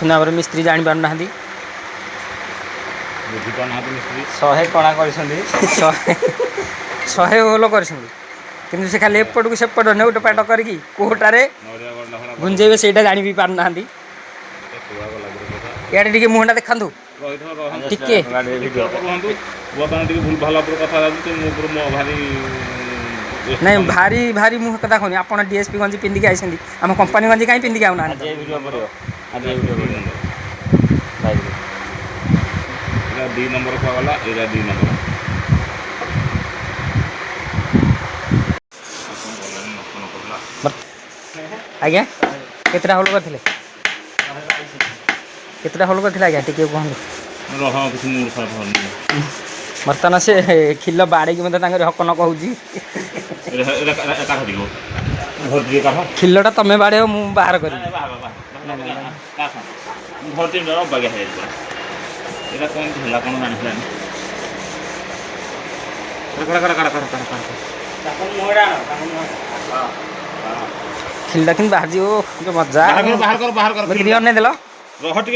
ଦେଖୁନ ଆମର ମିସ୍ତ୍ରୀ ଜାଣିପାରୁନାହାନ୍ତି। ଶହେ କଣା କରିଛନ୍ତି 100 ହୋଲ କରିଛନ୍ତି କିନ୍ତୁ ସେ ଖାଲି ଏପଟକୁ ସେପଟ ନେଉଟ ପାଟ କରିକି କୋଉଟାରେ ଗୁଞ୍ଜେଇବେ ସେଇଟା ଜାଣି ବି ପାରୁନାହାନ୍ତି। ଇଆଡ଼େ ଟିକେ ମୁହଁଟା ଦେଖାନ୍ତୁ ଟିକେ ବର୍ତ୍ତମାନ ଟିକେ ଭୁଲ ଭଲ ଉପରେ କଥା ଯାଉଛି ମୋ ଉପରେ ମୋ ଭାରି ନାଇଁ ଭାରି ଭାରି ମୁହଁ କଥା କହୁନି ଆପଣ ଡିଏସ୍ପି ଗଞ୍ଜି ପିନ୍ଧିକି ଆଇଛନ୍ତି ଆମ କମ୍ପାନୀ ଗଞ୍ଜି କାହିଁ ପିନ୍ଧିକି ଆଉନାହାନ୍ତି? ଏଇଟା 2 ନମ୍ବର କୁହାଗଲା ଏଇଟା 2 ନମ୍ବର। ଆଜ୍ଞା କେତେଟା ହୋଲ କରିଥିଲେ? କେତେଟା ହୋଲ କରିଥିଲେ ଆଜ୍ଞା ଟିକେ କୁହନ୍ତୁ? ରହ କିଛି ମୁଡ଼ ଖରାପ ହବନି। ବର୍ତ୍ତମାନ ସେ ଖିଲ ବାଡ଼େଇକି ମଧ୍ୟ ତାଙ୍କର ହକ ନ କହୁଛି ଖିଲଟା ତମେ ବାଡ଼େଇବ ମୁଁ ବାହାର କରିବି। ଏଇଟା କ'ଣ ହେଲା କ'ଣ ଜାଣିଥିଲାନି। ଖିଲଟା କିନ୍ତୁ ବାହାରିଯିବ ଯୋଉ ମଜା ବାହାର କର ଅନେଇ ଦେଲ ରହ ଟିକେ।